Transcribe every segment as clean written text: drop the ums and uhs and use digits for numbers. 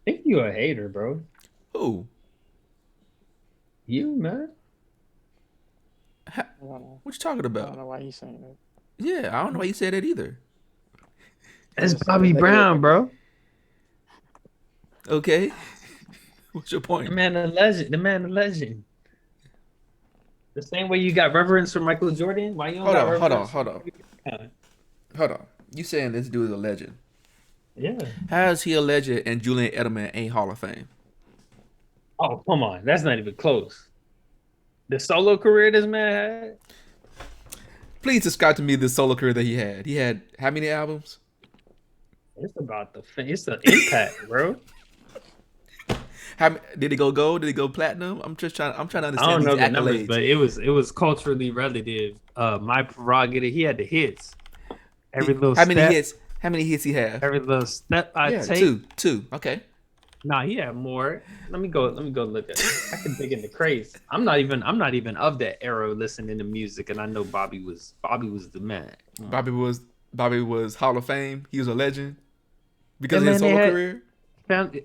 think you a hater, bro. Who? You, man. Ha- I don't know. what you talking I don't about? know why he's saying that. Yeah, I don't know why you said that either. That's Cause Bobby nigga, Brown, bro. Okay, what's your The point? man, a legend. The man, a legend. The same way you got reverence for Michael Jordan, why you don't Hold got on, hold on, reverence for hold on, Bobby Brown? hold on. You saying this dude is a legend? Yeah. How is he a legend and Julian Edelman ain't Hall of Fame? Oh, come on. That's not even close. The solo career this man had, Please describe to me the solo career that he had. He had how many albums? it's about it's the impact, bro. How did he go gold? Did he go platinum? I'm just trying. I'm trying to I understand don't these know the numbers, accolades. but it was culturally relative. My prerogative. He had the hits. Every little How many step, hits? How many hits he have? every little step I Yeah, take. two. Okay. Nah, he had more. Let me go look at it. I can dig into crazy. I'm not even of that era listening to music, and I know Bobby was the man. Come on. Bobby was Bobby was Hall of Fame. He was a legend Yeah, because of his man, they solo had career.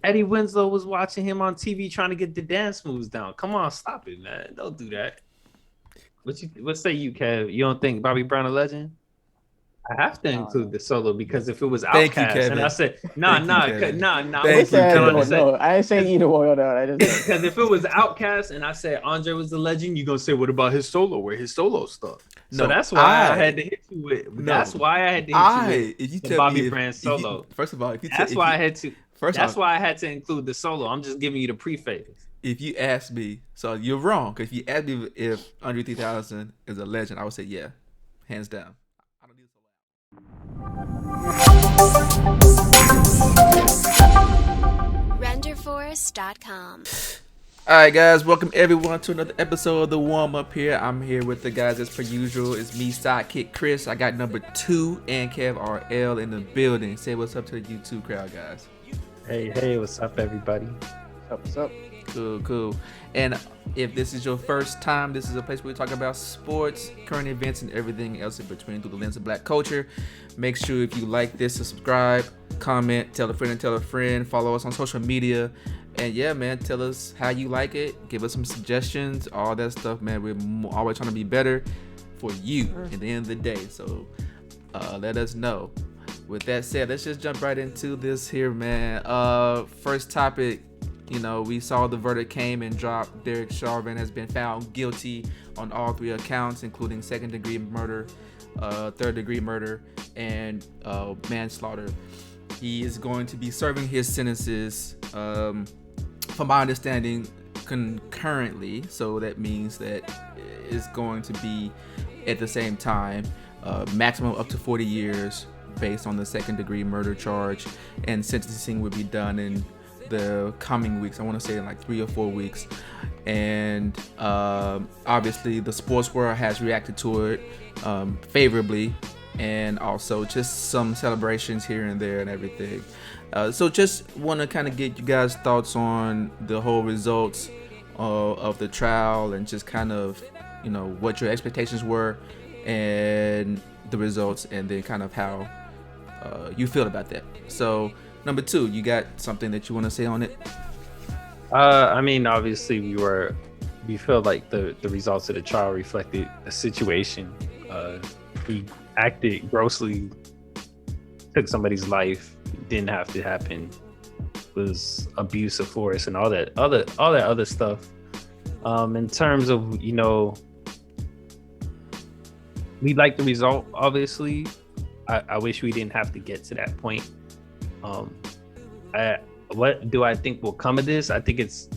Eddie Winslow was watching him on TV trying to get the dance moves down. Come on, stop it, man. Don't do that. What say you, Kev? You don't think Bobby Brown a legend? I have to I don't include know. the solo because if it was Thank you, Outcast, and I Kevin. said, nah, Thank you, nah, Kevin. nah, I Thank listen, you, said I no, don't Kevin. know. I ain't saying either way or that. I just don't because know. if it was Outcast and I said Andre was the legend, you gonna say, what about his solo? Where his solo stuff? So No, that's why I had to hit you with. no, That's why I had to hit you with If you the tell Bobby me Brand if you solo. first of all if you tell That's if why you I had to. first That's off why I had to include the solo. I'm just giving you the preface. if you ask me, so you're wrong. Because if you ask me if Andre 3000 is a legend, I would say yeah, hands down. I don't need Renderforce.com. All right, guys, welcome everyone to another episode of the Warm Up here. I'm here with the guys as per usual. It's me, sidekick Chris. I got number 2 and Kev RL in the building. Say what's up to the YouTube crowd, guys. Hey, what's up, everybody? What's up? Cool. And if this is your first time, this is a place where we talk about sports, current events, and everything else in between through the lens of black culture. Make sure if you like this to subscribe, comment, tell a friend, follow us on social media. And yeah, man, tell us how you like it. Give us some suggestions, all that stuff, man. We're always trying to be better for you at the end of the day. So let us know. With that said, let's just jump right into this here, man. First topic, we saw the verdict came and dropped. Derek Chauvin has been found guilty on all 3 accounts, including second-degree murder, third-degree murder, and manslaughter. He is going to be serving his sentences, from my understanding, concurrently. So that means that it's going to be at the same time, maximum up to 40 years based on the second-degree murder charge, and sentencing would be done in the coming weeks. I want to say in like 3 or 4 weeks. And obviously the sports world has reacted to it favorably, and also just some celebrations here and there and everything. So just want to kind of get you guys thoughts on the whole results of the trial, and just kind of what your expectations were and the results, and then kind of how you feel about that. So number 2, you got something that you want to say on it? I mean, obviously, we feel like the results of the trial reflected a situation. He acted grossly, took somebody's life, didn't have to happen, was abuse of force and all that other stuff. In terms of, we like the result, obviously. I wish we didn't have to get to that point. What do I think will come of this? I think it's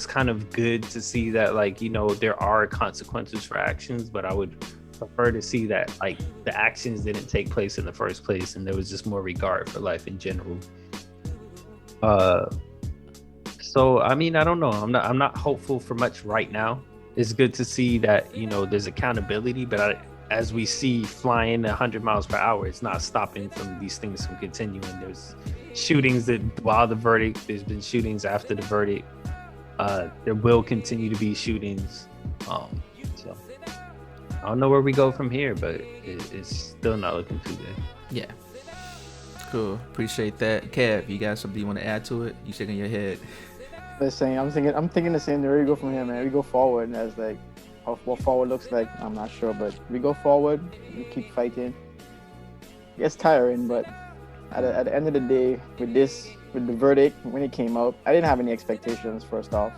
kind of good to see that, like, there are consequences for actions, but I would prefer to see that, like, the actions didn't take place in the first place and there was just more regard for life in general. So I mean, I don't know. I'm not hopeful for much right now. It's good to see that there's accountability, but as we see flying 100 miles per hour, it's not stopping from these things from continuing. There's shootings that while the verdict, there's been shootings after the verdict. There will continue to be shootings. So I don't know where we go from here, but it's still not looking too good. Yeah. Cool. Appreciate that. Kev, you got something you want to add to it? You shaking your head. Listen, I'm thinking the same. Where we go from here, man? We go forward as like what forward looks like. I'm not sure, but we go forward. We keep fighting. It gets tiring, but at the end of the day, with the verdict when it came out, I didn't have any expectations. First off,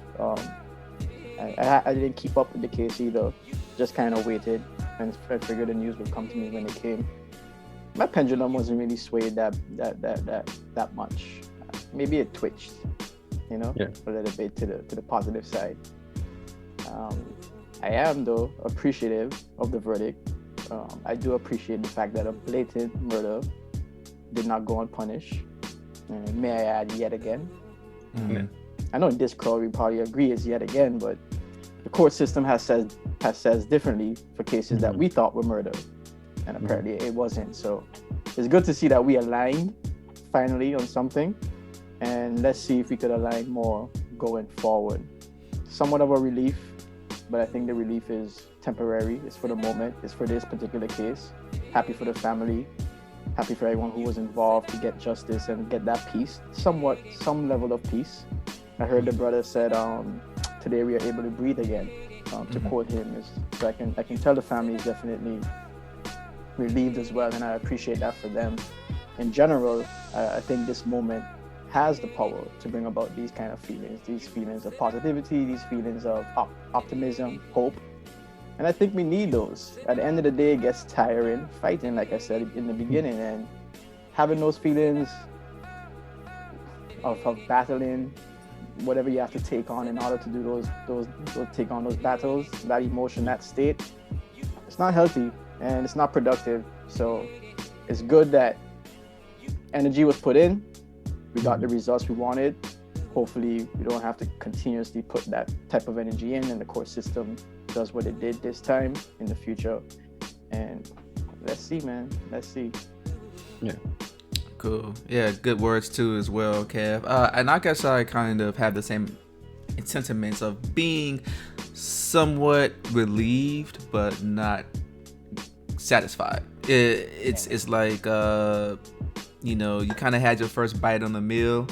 I didn't keep up with the case either. Just kind of waited and I figured the news would come to me when it came. My pendulum wasn't really swayed that much. Maybe it twitched, a little bit to the positive side. I am though appreciative of the verdict. I do appreciate the fact that a blatant murder did not go unpunished. And may I add, yet again. Mm-hmm. I know in this crowd we probably agree it's yet again, but the court system has said differently for cases that we thought were murder, and apparently it wasn't. So it's good to see that we aligned finally on something, and let's see if we could align more going forward. Somewhat of a relief, but I think the relief is temporary. It's for the moment. It's for this particular case. Happy for the family. Happy for everyone who was involved to get justice and get that peace. Some level of peace. I heard the brother said, today we are able to breathe again. To quote him, so I can tell the family is definitely relieved as well, and I appreciate that for them. In general, I think this moment has the power to bring about these kind of feelings, these feelings of positivity, these feelings of optimism, hope. And I think we need those. At the end of the day, it gets tiring fighting, like I said in the beginning, and having those feelings of battling whatever you have to take on in order to do those take on those battles, that emotion, that state, it's not healthy and it's not productive. So it's good that energy was put in. We got the results we wanted. Hopefully we don't have to continuously put that type of energy in, and the court system does what it did this time in the future. And let's see, man. Let's see. Yeah. Cool. Yeah, good words too as well, Kev. And I guess I kind of have the same sentiments of being somewhat relieved but not satisfied. It's like you kind of had your first bite on the meal.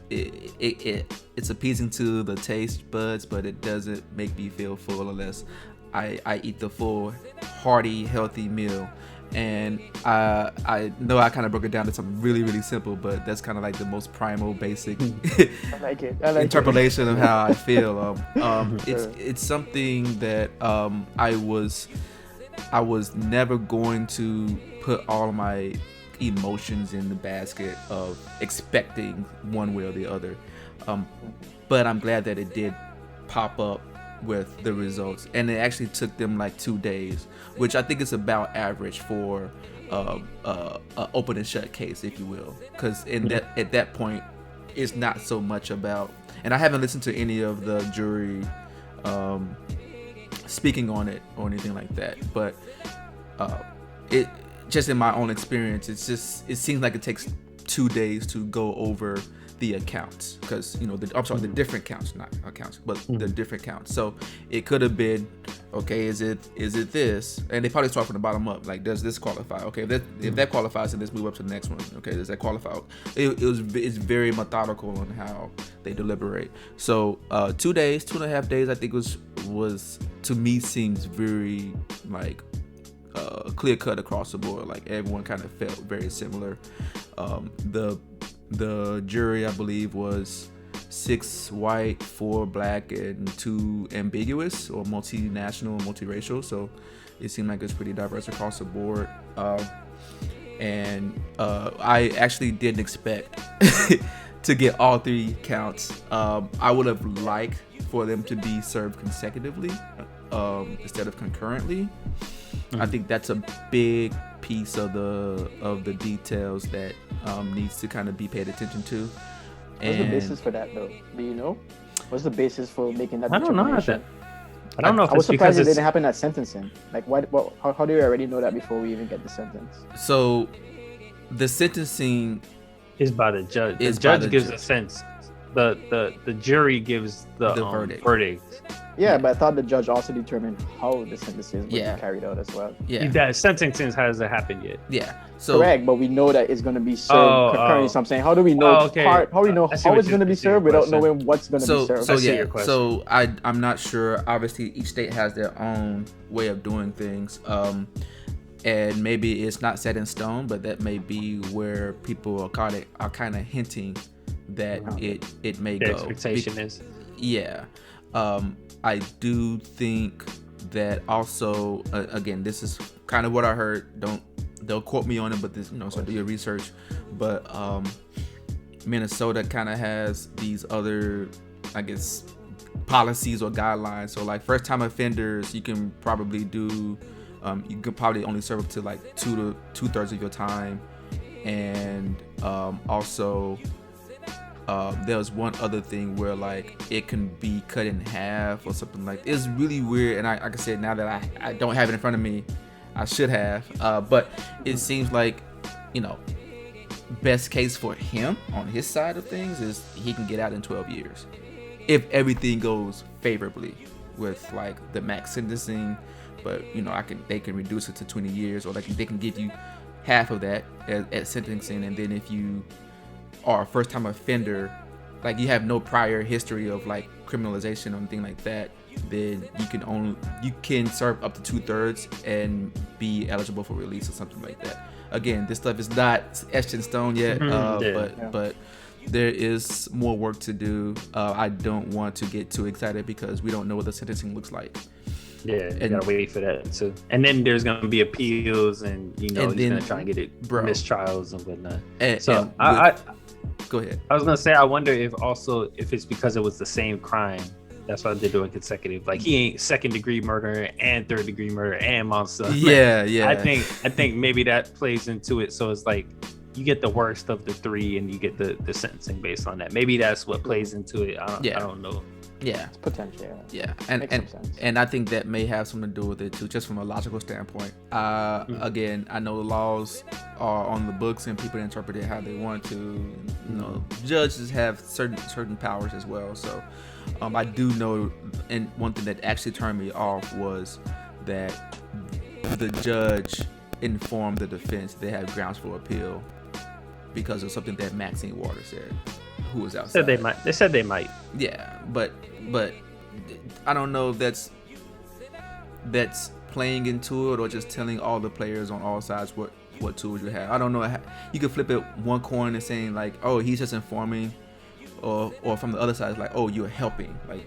It's appeasing to the taste buds, but it doesn't make me feel full unless I eat the full, hearty, healthy meal. And I know I kind of broke it down to something really, really simple, but that's kind of like the most primal, basic I like interpolation of how I feel. Sure. It's something that I was never going to put all my emotions in the basket of expecting one way or the other. But I'm glad that it did pop up with the results, and it actually took them like 2 days, which I think is about average for a open and shut case, if you will, because at that point it's not so much about, and I haven't listened to any of the jury speaking on it or anything like that, but it just in my own experience, it seems like it takes 2 days to go over the accounts, because the different counts, not accounts, but the different counts. So it could have been, okay, is it this? And they probably start from the bottom up. Like, does this qualify? Okay, if that qualifies, then let's move up to the next one. Okay, does that qualify? It's very methodical on how they deliberate. So 2 days, 2.5 days, I think was to me seems very like clear cut across the board. Like everyone kind of felt very similar. The jury, I believe, was 6 white, 4 black, and 2 ambiguous or multinational, multiracial. So it seemed like it's pretty diverse across the board. And I actually didn't expect to get all 3 counts. I would have liked for them to be served consecutively instead of concurrently. I think that's a big piece of the details that needs to kind of be paid attention to. What's the basis for that, though? Do you know? What's the basis for making that I don't determination? I don't know if I was it's because surprised it it's didn't happen at sentencing. Like, how do you already know that before we even get the sentence? So the sentencing is by the judge. The is by judge the gives judge. a sense. The jury gives the verdict. verdict. Yeah, but I thought the judge also determined how the sentences would be Yeah. carried out as well. Yeah. That sentencing hasn't happened yet. Yeah. So Correct, but we know that it's going to be served Oh, concurrently. oh. So I'm saying, how do we know Oh, okay. how do we know I see how what it's you- going to I be see your served without question. knowing what's going to be served? So I see yeah, your question. so I'm not sure. Obviously, each state has their own way of doing things, and maybe it's not set in stone, but that may be where people are kind of hinting that it may The go. expectation is. Yeah, I do think that also. Again, this is kind of what I heard. Don't quote me on it, but this, so do your research. But Minnesota kind of has these other, I guess, policies or guidelines. So like first time offenders, you can probably do, you can probably only serve up to like 2/3 of your time, and also there's one other thing where like it can be cut in half or something like. It's really weird, and like I said, now that I don't have it in front of me, I should have, but it seems like, best case for him on his side of things is he can get out in 12 years if everything goes favorably with like the max sentencing. But they can reduce it to 20 years, or they can give you half of that at sentencing. And then if you are a first time offender, like you have no prior history of like criminalization or anything like that, then you can serve up to 2/3 and be eligible for release or something like that. Again, this stuff is not etched in stone yet, but there is more work to do. I don't want to get too excited because we don't know what the sentencing looks like. Yeah, you gotta wait for that too. And then there's gonna be appeals, and he's gonna try and get it mistrials and whatnot. Go ahead. I was gonna say, I wonder if it's because it was the same crime. That's why they're doing consecutive. Like he ain't second degree murder and third degree murder and monster. Yeah. I think maybe that plays into it. So it's like you get the worst of the three, and you get the sentencing based on that. Maybe that's what plays into it. I don't know. Yeah, it's potential. Yeah, and I think that may have something to do with it too, just from a logical standpoint. Again, I know the laws are on the books and people interpret it how they want to. Judges have certain powers as well. So I do know, and one thing that actually turned me off was that the judge informed the defense they have grounds for appeal because of something that Maxine Waters said, who was outside. They said they might. Yeah, but I don't know if that's playing into it or just telling all the players on all sides what tools you have. I don't know. You could flip it one coin and saying like, oh, he's just informing, or from the other side, it's like, oh, you're helping. Like,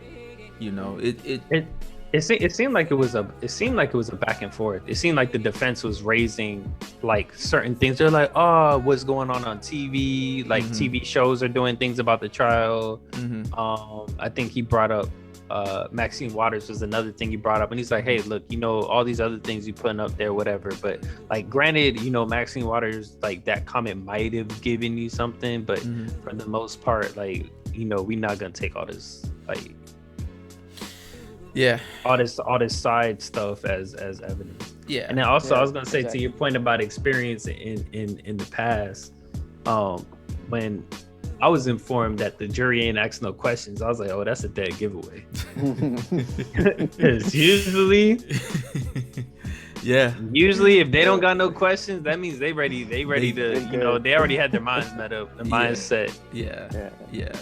It seemed like it was a back and forth. It seemed like the defense was raising like certain things. They're like, oh, what's going on TV? Like TV shows are doing things about the trial. I think he brought up Maxine Waters was another thing he brought up, and he's like, hey, look, all these other things you putting up there, whatever. But like, granted, Maxine Waters, like that comment might have given you something, but for the most part, like, we're not gonna take all this like. Yeah, all this side stuff as evidence. Yeah, and then also I was gonna say to your point about experience in the past, when I was informed that the jury ain't asked no questions, I was like, oh, that's a dead giveaway. Because usually if they don't got no questions, that means they ready to, they already had their minds made up, the mindset. Yeah,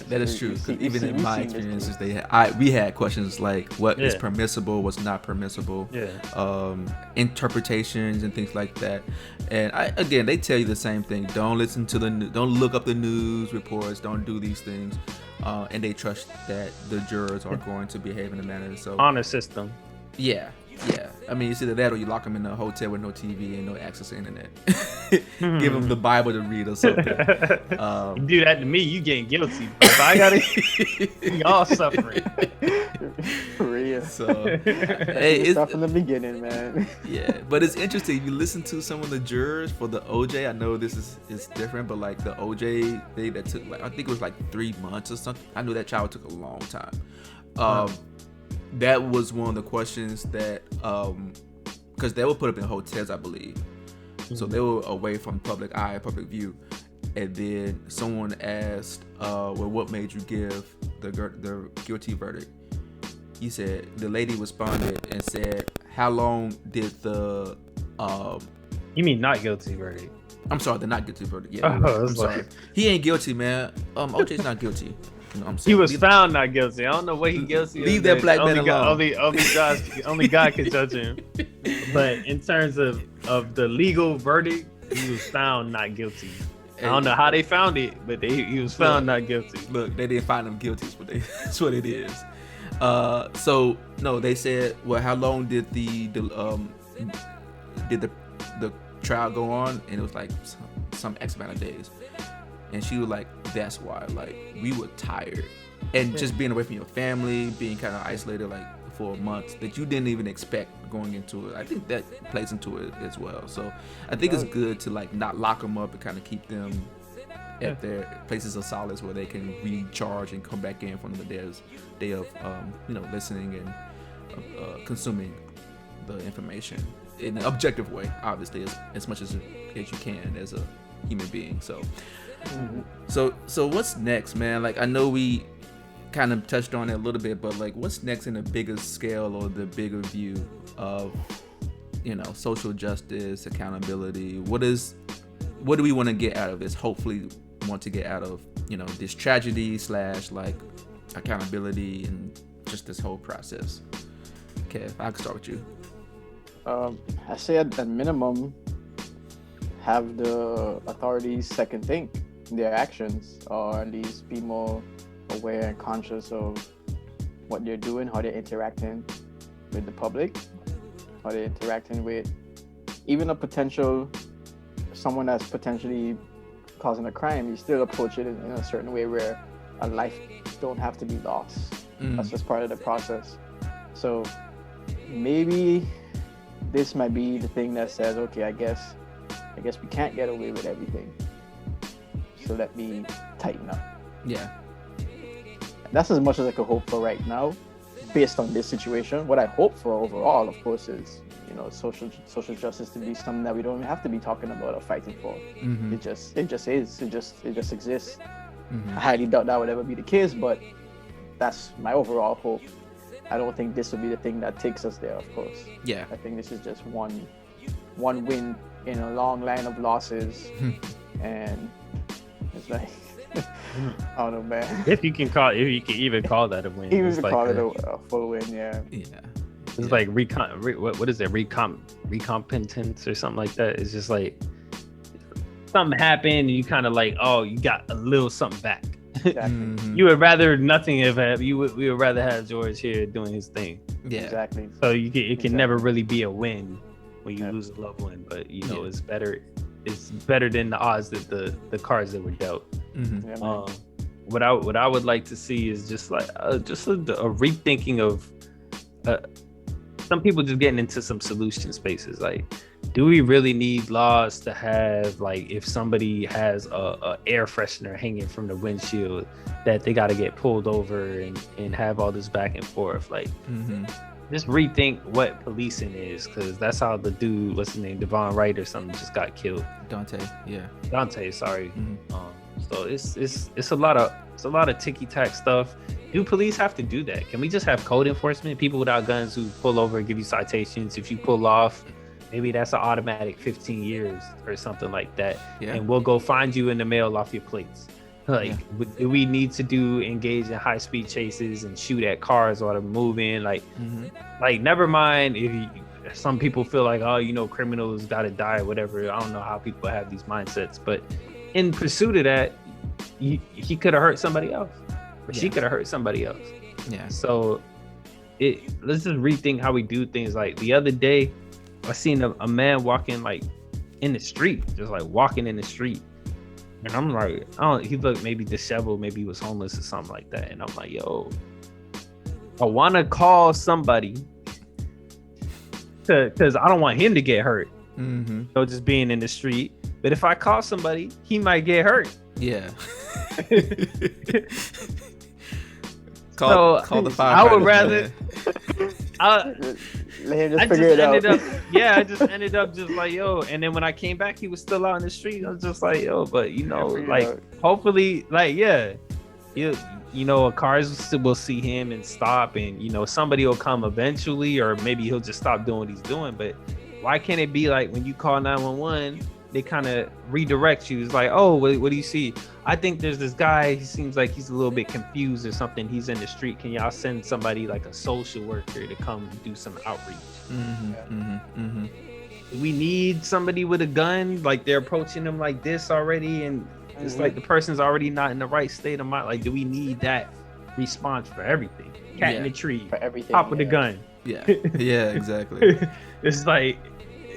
that is true. Because even in my experiences, we had questions like what is permissible, what's not permissible, interpretations and things like that. And they tell you the same thing: don't listen to don't look up the news reports, don't do these things, and they trust that the jurors are going to behave in a manner. So honor system. Yeah. I mean, it's either that or you lock them in a hotel with no TV and no access to internet. Give them the Bible to read or something. You do that to me, you getting guilty. If I gotta, y'all suffering. For real. So, it's stuff from the beginning, man. Yeah, but it's interesting. You listen to some of the jurors for the OJ. I know this is different, but like the OJ thing that took, like, I think it was like 3 months or something. I know that trial took a long time. That was one of the questions that, because they were put up in hotels, I believe. So they were away from public eye, public view. And then someone asked, well, what made you give the guilty verdict? you said the lady responded and said, "How long did the You mean not guilty verdict? I'm sorry, the not guilty verdict. Yeah, Oh, right. I'm it's sorry. like- He ain't guilty, man. OJ's not guilty. You know what I'm He saying? was found not guilty. I don't know what he guilty. Leave of, that but black man only God, alone. only God can judge him. But in terms of the legal verdict, he was found not guilty. I don't know how they found it, but he was found not guilty. Look, they didn't find him guilty. That's what it is. So no, they said, well, how long did the trial go on? And it was like some X amount of days. And she was like, that's why, like, we were tired. And just being away from your family, being kind of isolated, like, for a month that you didn't even expect going into it. I think that plays into it as well. So I think it's good to, like, not lock them up and kind of keep them at their places of solace where they can recharge and come back in from the day of listening and consuming the information in an objective way, obviously, as much as you can as a human being. So so what's next, man? Like, I know we kind of touched on it a little bit, but like, what's next in the bigger scale or the bigger view of, social justice, accountability? What do we want to get out of this? Hopefully want to get out of, this tragedy / like accountability and just this whole process. Kev, I can start with you. I say at minimum, have the authorities second think their actions, or at least be more aware and conscious of what they're doing, how they're interacting with the public, how they're interacting with even someone that's potentially causing a crime. You still approach it in a certain way where a life don't have to be lost. That's just part of the process. So maybe this might be the thing that says, okay, I guess we can't get away with everything, so let me tighten up. Yeah, that's as much as I could hope for right now, based on this situation. What I hope for overall, of course, is social justice to be something that we don't even have to be talking about or fighting for. It just is. It just exists. I highly doubt that would ever be the case, but that's my overall hope. I don't think this will be the thing that takes us there, of course. Yeah, I think this is just one win in a long line of losses, and it's like, I don't know, man. If you can even call that a win. Even it's to like call it a full win, yeah. It's like what is it? Recompetence or something like that. It's just like something happened and you kind of like, oh, you got a little something back. Exactly. You would rather nothing have happened. We would rather have George here doing his thing. Yeah, exactly. So it can never really be a win when you lose a loved one, but it's better. It's better than the odds that the cards that were dealt. What I would like to see is just like a rethinking of some people just getting into some solution spaces. Like, do we really need laws to have, like, if somebody has a air freshener hanging from the windshield, that they got to get pulled over and have all this back and forth? Like, just rethink what policing is, because that's how the dude, what's his name, Devon Wright or something, just got killed. Dante, sorry. So it's a lot of ticky tack stuff. Do police have to do that? Can we just have code enforcement, people without guns who pull over and give you citations? If you pull off, maybe that's an automatic 15 years or something like that. And we'll go find you in the mail off your plates. Like, do we need to engage in high speed chases and shoot at cars while they're moving? Like, never mind if some people feel like, oh, criminals got to die or whatever. I don't know how people have these mindsets, but in pursuit of that, he could have hurt somebody else, or she could have hurt somebody else. So let's just rethink how we do things. Like, the other day, I seen a man walking, like, in the street, just like walking in the street. And I'm like, he looked maybe disheveled, maybe he was homeless or something like that. And I'm like, yo, I want to call somebody because I don't want him to get hurt. Just being in the street. But if I call somebody, he might get hurt. Yeah. Call the fire. I would rather. I just ended up just like, yo. And then when I came back, he was still out in the street. I was just like, yo, but hopefully, like, cars will see him and stop, and somebody will come eventually, or maybe he'll just stop doing what he's doing. But why can't it be like when you call 911, they kind of redirect you? It's like, oh, what do you see? I think there's this guy, he seems like he's a little bit confused or something, he's in the street, can y'all send somebody like a social worker to come do some outreach? We need somebody with a gun, like they're approaching them like this already, and it's like the person's already not in the right state of mind. Like, do we need that response for everything? Cat in the tree, for everything, pop with a gun. Yeah exactly. It's like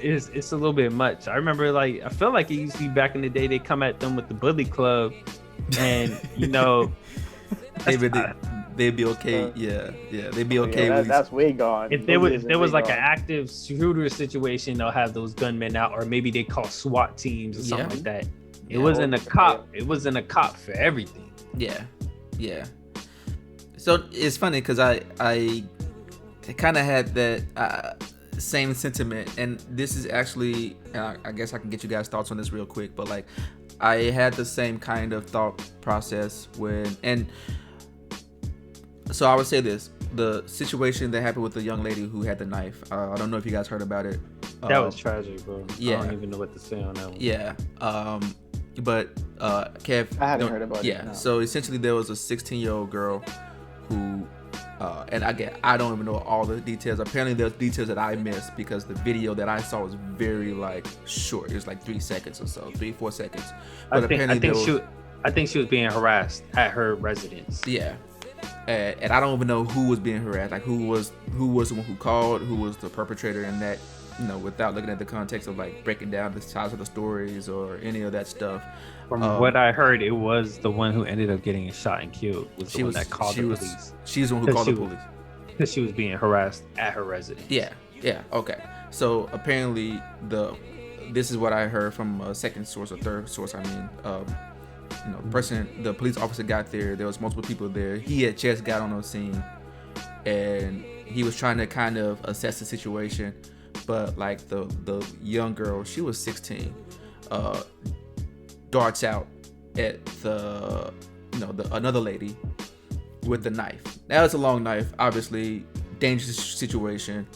it's a little bit much. I remember, like, I feel like it used to be back in the day, they come at them with the bully club, and they'd be okay. They'd be okay with that's way gone. If there was like an active shooter situation, they'll have those gunmen out, or maybe they call SWAT teams or something like that. It wasn't a cop. It wasn't a cop for everything. Yeah. So it's funny because I kind of had that same sentiment, and this is actually, I guess I can get you guys' thoughts on this real quick, but like I had the same kind of thought process so I would say this: the situation that happened with the young lady who had the knife. I don't know if you guys heard about it. That was tragic, bro. Yeah. I don't even know what to say on that one. Yeah. But Kev, I haven't heard about it. Yeah. No. So essentially, there was a 16-year-old girl who, and I don't even know all the details. Apparently, there's details that I missed because the video that I saw was very like short. It was like 3 seconds or so, 3-4 seconds. But I think she was being harassed at her residence. Yeah. And I don't even know who was being harassed. Like who was the one who called, who was the perpetrator in that, without looking at the context of like breaking down the sides of the stories or any of that stuff. From what I heard, it was the one who ended up getting shot and killed. The one that called the police. She's the one who called the police. Because she was being harassed at her residence. Yeah, okay. So apparently this is what I heard from a second source or third source, the police officer got there was multiple people there. He had just got on the scene and he was trying to kind of assess the situation, but like the young girl, she was 16, darts out at another lady with the knife. Now it's a long knife, obviously dangerous situation,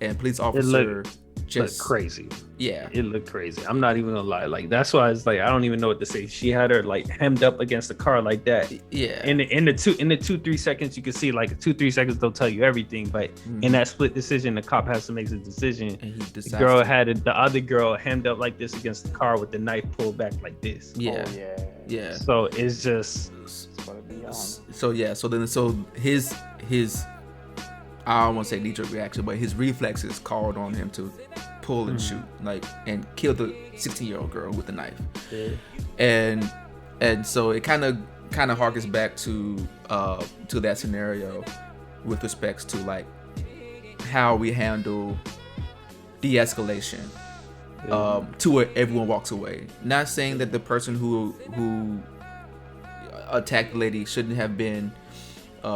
and police officer just looked crazy. Yeah, it looked crazy. I'm not even gonna lie. Like that's why it's like I don't even know what to say. She had her like hemmed up against the car like that. Yeah. In the 2-3 seconds, you can see like 2-3 seconds they'll tell you everything. But in that split decision, the cop has to make a decision. And the girl had the other girl hemmed up like this against the car with the knife pulled back like this. Yeah. Yeah. So it's just. So his I don't want to say knee-jerk reaction, but his reflexes called on him to pull and shoot, and kill the 16-year-old girl with the knife. Yeah. And so it kind of harkens back to that scenario with respects to like how we handle de-escalation, to where everyone walks away. Not saying that the person who attacked the lady shouldn't have been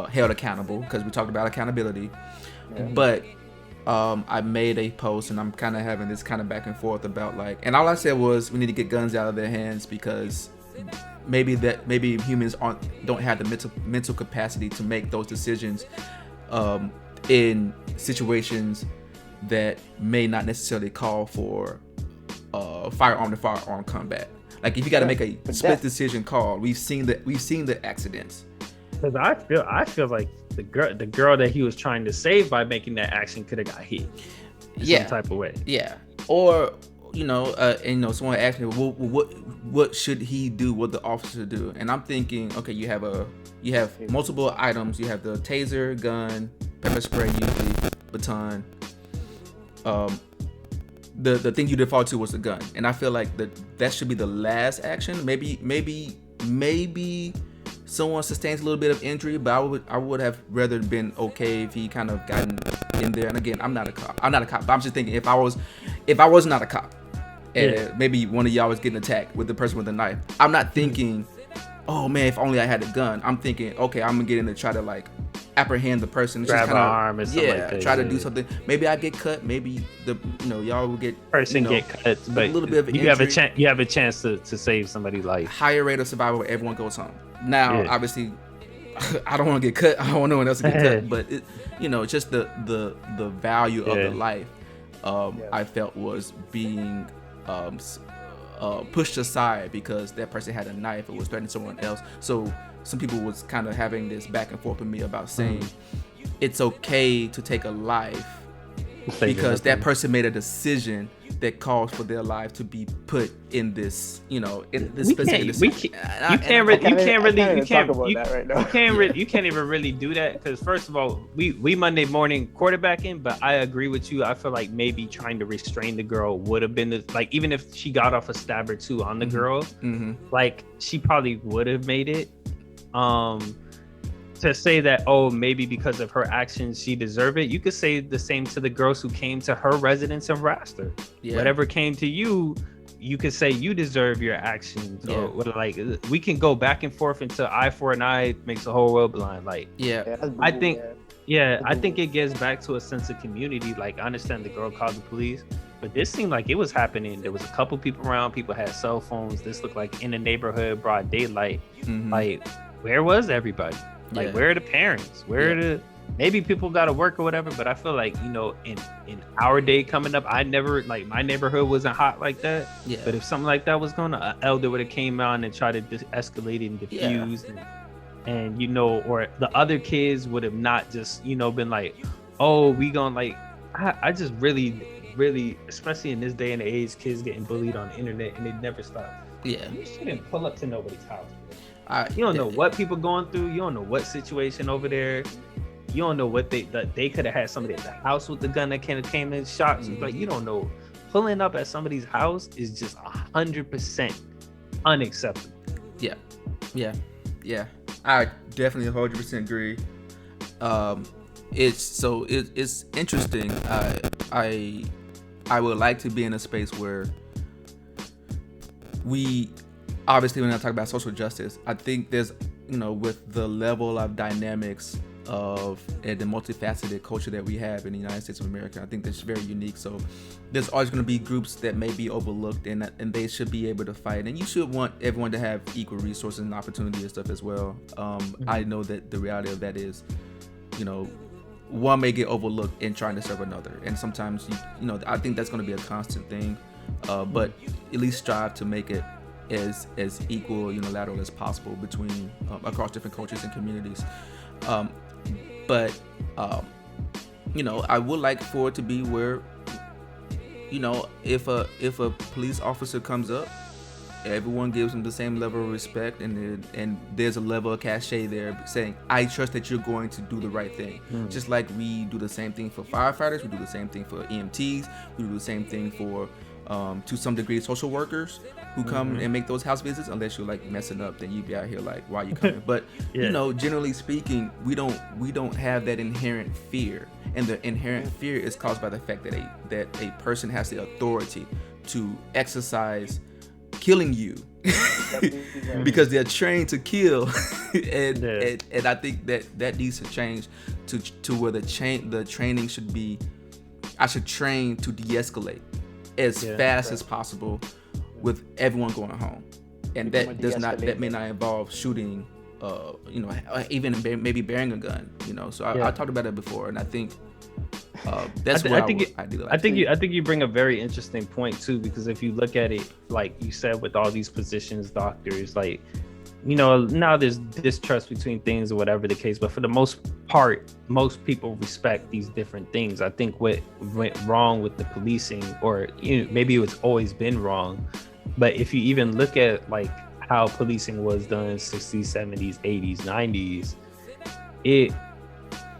held accountable, because we talked about accountability. Yeah. But I made a post and I'm kind of having this kind of back and forth about like, and all I said was we need to get guns out of their hands, because maybe humans don't have the mental capacity to make those decisions in situations that may not necessarily call for firearm to firearm combat. Like if you got to make a split decision call, we've seen the accidents. Because I feel like the girl that he was trying to save by making that action could have got hit in some type of way. Yeah. Or someone asked me, well, what should he do? What the officer do? And I'm thinking, okay, you have multiple items. You have the taser, gun, pepper spray, usually baton. The thing you default to was the gun, and I feel like that should be the last action. Maybe someone sustains a little bit of injury, but I would have rather been okay if he kind of gotten in there. And again, I'm not a cop, but I'm just thinking if I was not a cop, and maybe one of y'all was getting attacked with the person with the knife, I'm not thinking, oh man, if only I had a gun. I'm thinking, okay, I'm gonna get in to try to like apprehend the person. It's grab just an arm or something like that. Try to do something. Maybe I get cut. Maybe y'all will get person get cut, but a little bit of you have a chance. You have a chance to save somebody's life. Higher rate of survival where everyone goes home. Now, obviously, I don't want to get cut. I don't want no one else to get cut. But just the value of the life, I felt was being pushed aside because that person had a knife or was threatening someone else. So some people was kind of having this back and forth with me about saying it's okay to take a life because that person made a decision that calls for their life to be put in this, in this specific decision. You can't even really do that because first of all, we Monday morning quarterbacking, but I agree with you. I feel like maybe trying to restrain the girl would have been like even if she got off a stab or two on the girl, like she probably would have made it. To say that, maybe because of her actions she deserved it, you could say the same to the girls who came to her residence and harassed her. Whatever came to you, you could say you deserve your actions. Or like we can go back and forth until eye for an eye makes the whole world blind. Like I think it gets back to a sense of community. Like I understand the girl called the police, but this seemed like it was happening. There was a couple people around, people had cell phones. This looked like in the neighborhood, broad daylight. Like where was everybody? Like where are the parents? Where are the maybe people got to work or whatever? But I feel like in our day coming up, I never like my neighborhood wasn't hot like that. But if something like that was going on, an elder would have came out and tried to escalate and diffuse and or the other kids would have not just been like, we gonna like I just really especially in this day and age, kids getting bullied on the internet and it never stops. You shouldn't pull up to nobody's house. You don't know what people going through. You don't know what situation over there. You don't know what they could have had somebody at the house with the gun that came in shot. Like you don't know. Pulling up at somebody's house is just 100% unacceptable. Yeah. I definitely 100% agree. It's interesting. I would like to be in a space where we. Obviously, when I talk about social justice, I think there's, with the level of dynamics of the multifaceted culture that we have in the United States of America, I think that's very unique. So there's always going to be groups that may be overlooked and they should be able to fight. And you should want everyone to have equal resources and opportunity and stuff as well. I know that the reality of that is, one may get overlooked in trying to serve another. And sometimes, I think that's going to be a constant thing. But at least strive to make it as equal, unilateral as possible between across different cultures and communities. But I would like for it to be where, if a police officer comes up, everyone gives them the same level of respect, and there's a level of cachet there saying, I trust that you're going to do the right thing. Just like we do the same thing for firefighters, we do the same thing for EMTs, we do the same thing for to some degree social workers who come and make those house visits. Unless you're like messing up, then you be out here like, why are you coming? But generally speaking, we don't have that inherent fear, and the inherent fear is caused by the fact that a person has the authority to exercise killing you because they're trained to kill. and I think that needs to change to where the training should be. I should train to de-escalate as fast as possible with everyone going home, and that may not involve shooting, even maybe bearing a gun, So I talked about it before, and I think that's what I do. I think you bring a very interesting point too, because if you look at it, like you said, with all these positions, doctors, like now there's distrust between things or whatever the case, but for the most part, most people respect these different things. I think what went wrong with the policing, or maybe it's always been wrong, but if you even look at like how policing was done in 60s, 70s, 80s, 90s,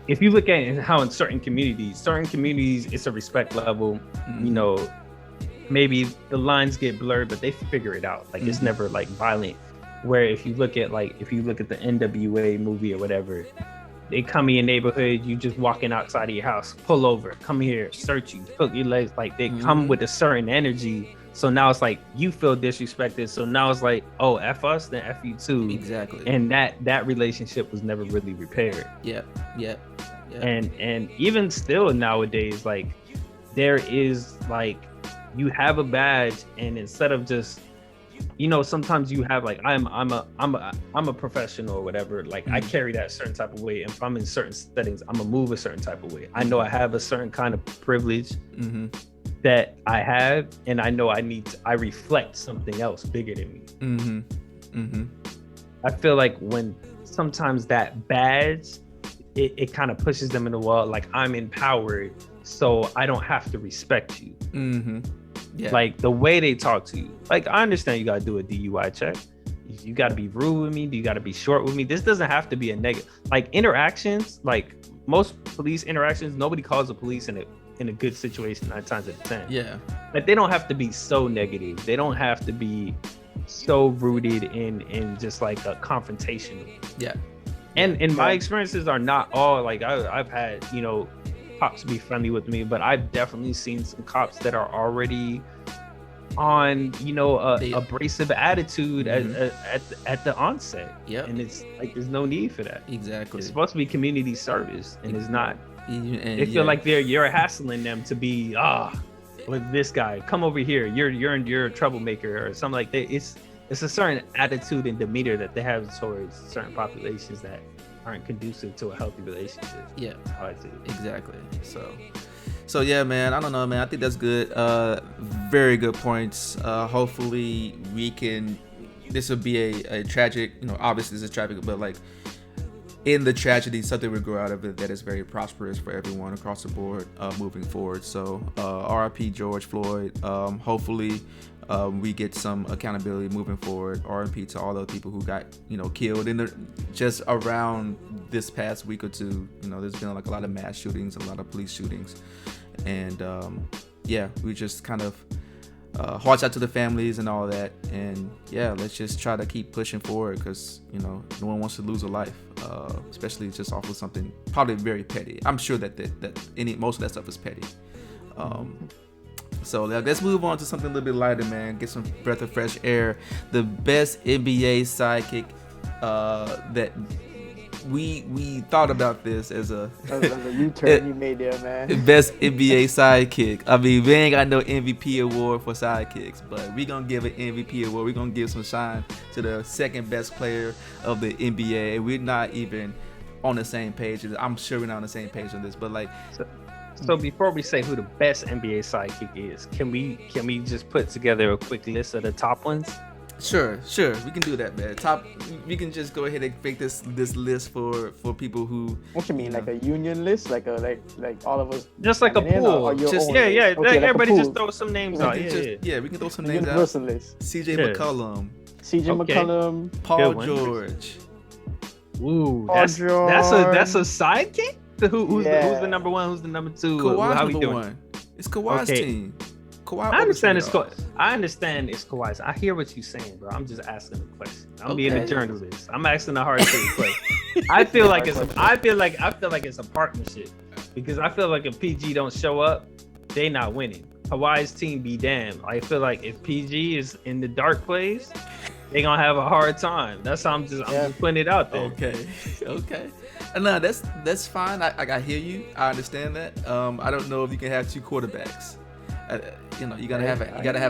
if you look at it, how in certain communities it's a respect level. Maybe the lines get blurred, but they figure it out. Like it's never like violent. Where if you look at the NWA movie or whatever, they come in your neighborhood, you just walking outside of your house, pull over, come here, search you, put your legs, like they come with a certain energy So now it's like you feel disrespected. So now it's like, oh, F us, then F you too. Exactly. And that relationship was never really repaired. Yeah. And even still nowadays, like there is like you have a badge, and instead of just, you know, sometimes you have like I'm a professional or whatever. Like I carry that certain type of way. And if I'm in certain settings, I'm gonna move a certain type of way. I know I have a certain kind of privilege that I have, and I know I reflect something else bigger than me. I feel like when sometimes that badge, it kind of pushes them in the wall. Like I'm empowered, so I don't have to respect you. Yeah. Like the way they talk to you. Like I understand you gotta do a DUI check. You gotta be rude with me. You gotta be short with me. This doesn't have to be a negative. Like interactions, like most police interactions, nobody calls the police in a good situation 9 times out of 10. Yeah. Like they don't have to be so negative. They don't have to be so rooted in just like a confrontational. Yeah. And my experiences are not all like I've had, you know, cops be friendly with me, but I've definitely seen some cops that are already on, you know, abrasive attitude at the onset. Yeah. And it's like there's no need for that. Exactly. It's supposed to be community service, and it's not. They feel like you're hassling them to be with this guy. Come over here. You're a troublemaker or something like that. It's a certain attitude and demeanor that they have towards certain populations that aren't conducive to a healthy relationship. Yeah, that's how I see it. Exactly. So yeah, man. I don't know, man. I think that's good. Very good points. Hopefully we can. This will be a tragic. You know, obviously this is tragic, but like in the tragedy, something will grow out of it that is very prosperous for everyone across the board moving forward. So RIP George Floyd. Hopefully we get some accountability moving forward. RIP to all those people who got, you know, killed just around this past week or two. You know, there's been like a lot of mass shootings, a lot of police shootings, and yeah, we just kind of hearts out to the families and all that. And yeah, let's just try to keep pushing forward, because, you know, no one wants to lose a life, especially just off of something probably very petty. I'm sure that most of that stuff is petty. So let's move on to something a little bit lighter, man. Get some breath of fresh air. The best NBA sidekick that we thought about this as a U-turn you made there, man. Best NBA sidekick. I mean, we ain't got no MVP award for sidekicks, but we gonna give an MVP award. We gonna give some shine to the second best player of the NBA. We're not even on the same page. I'm sure we're not on the same page on this, but like. So before we say who the best NBA sidekick is, can we just put together a quick list of the top ones? Sure, we can do that, man. We can just go ahead and make this list for people who. What you mean, like a union list, like all of us? Just like a pool. Just okay, everybody just throw some names out. Yeah, we can throw some names out. Universal list. CJ McCollum. McCollum. Paul George. Ooh, that's a sidekick. Who's the number one? Who's the number two? Kawhi's how we number doing? one. It's Kawhi's team. Kawhi. I understand it's Kawhi's. I hear what you're saying, bro. I'm just asking a question. I'm being a journalist. I'm asking a hard question. I feel like it's a partnership, because I feel like if PG don't show up, they not winning. Kawhi's team be damned. I feel like if PG is in the dark place, they gonna have a hard time. That's how I'm just putting it out there. Okay. No, that's fine. I hear you. I understand that. I don't know if you can have two quarterbacks. You know, you gotta have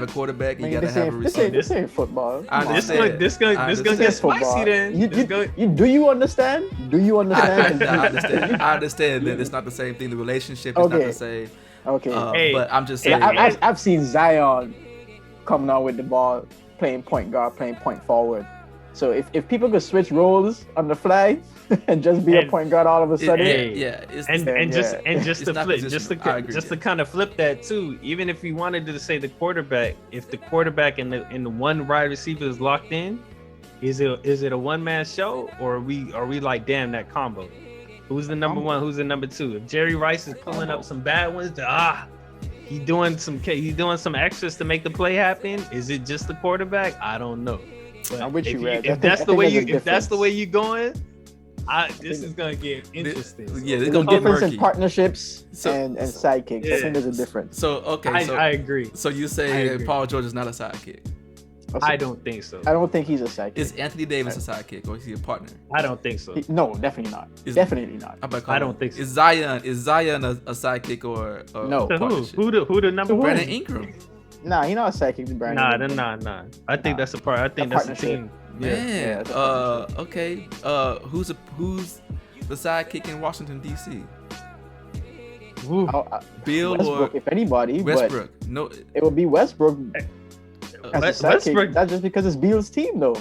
a quarterback. You gotta have a receiver. This ain't football. This gonna get spicy then. Do you understand? I understand that it's not the same thing. The relationship is not the same. Okay. But I'm just saying. I've seen Zion coming out with the ball, playing point guard, playing point forward. So if people could switch roles on the fly and just be a point guard all of a sudden, just to kind of flip that too. Even if you wanted to say the quarterback, if the quarterback and the one wide receiver is locked in, is it a one man show, or are we like, damn, that combo? Who's the number one? Who's the number two? If Jerry Rice is pulling up some bad ones, he's doing some extras to make the play happen. Is it just the quarterback? I don't know. I'm with you, Red. If that's the way you going, This is gonna get interesting. Yeah, There's it's a gonna get difference in murky. partnerships and sidekicks. I Yeah. think there's a difference. So okay, I agree. so you I say agree. Paul George is not a sidekick? I don't think so. I don't think he's a sidekick. Is Anthony Davis a sidekick or is he a partner? I don't think so. No, definitely not. Is- Definitely not. I don't think so. Is Zion a sidekick or No. a To who? partnership? Who the number To who? one? Brandon Ingram. Nah, he's not a sidekick. Brandon. Nah. I think Nah. that's a part. I think A that's a partnership. team. Man, it's a partnership. okay. Who's the sidekick in Washington D.C.? Woo. Bill Westbrook, or if anybody, Westbrook? No, but it would be Westbrook as a sidekick. Westbrook. That's just because it's Beal's team, though.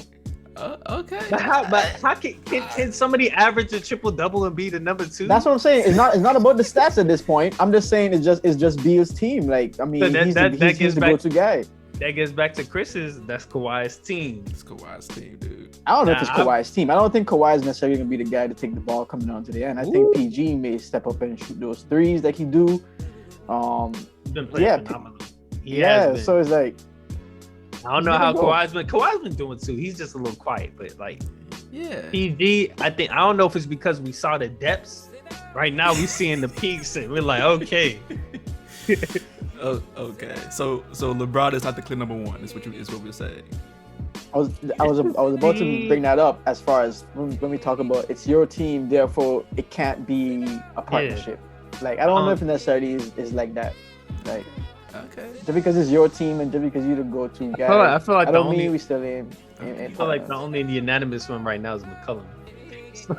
okay. But how can somebody average a triple double and be the number two? That's what I'm saying. It's not about the stats at this point. I'm just saying it's just Beal's team. Like, I mean, So he's that the gets back- go-to guy. That gets back to Chris's. That's Kawhi's team. It's Kawhi's team, dude. I don't know if Nah, it's Kawhi's team. I don't think Kawhi is necessarily gonna be the guy to take the ball coming down to the end. I Ooh. think PG may step up and shoot those threes like he do. He's been playing Yeah, phenomenal. He yeah. has been. So it's like, I don't know he's how gonna go. Kawhi's been doing too. He's just a little quiet, but like Yeah. PG, I don't know if it's because we saw the depths. Right now we seeing the peaks and we're like, okay. Oh, okay. So LeBron is not the clear number one. Is what we're saying. I was about to bring that up as far as when we talk about it's your team, therefore it can't be a partnership. Like, I don't know if it necessarily is like that. Like, Okay. just because it's your team and just because you're the go-to guy, I feel like I the don't only mean we still in. I feel like the only unanimous one right now is McCollum.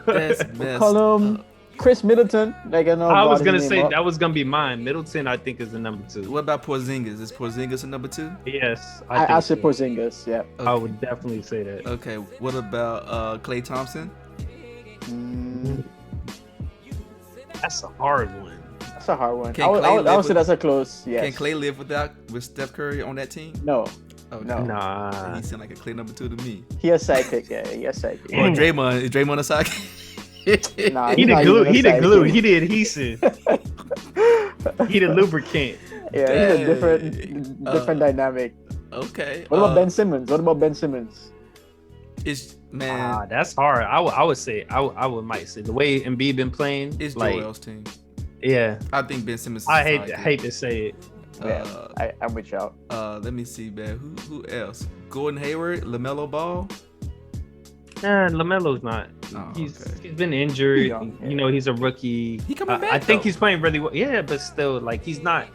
That's messed Column, up. Chris Middleton. Like, I know. I was brought gonna his say name up. that was gonna be mine. Middleton, I think, is the number two. What about Porzingis? Is Porzingis a number two? Yes, I think said so. Porzingis. Yeah. I would definitely say that. Okay. What about Klay Thompson? Mm, That's a hard one. that's a hard one. Can I would Klay say live that's a close. Yes. Can Klay live with Steph Curry on that team? No, Okay. no. Nah. He seemed like a Klay number two to me. He a sidekick. Yeah, he a sidekick. Or Draymond? Is Draymond a sidekick? Nah, He he's the not glue. even a He the glue. sidekick. He the adhesive. He the lubricant. Yeah, he's a Dang. different dynamic. Okay. What about Ben Simmons? What about Ben Simmons? It's man. That's hard. I would say I would might say the way Embiid been playing. It's like, Joel's team. Yeah. I think Ben Simmons. Is I a hate sidekick. hate to say it. Yeah, I'm with y'all. Let me see, man. Who else? Gordon Hayward, LaMelo Ball. Nah, LaMelo's not. Oh, He's okay. been injured. He's young, yeah. You know, he's a rookie. He coming back, I think though. he's playing really well. Yeah, but still, like, he's not.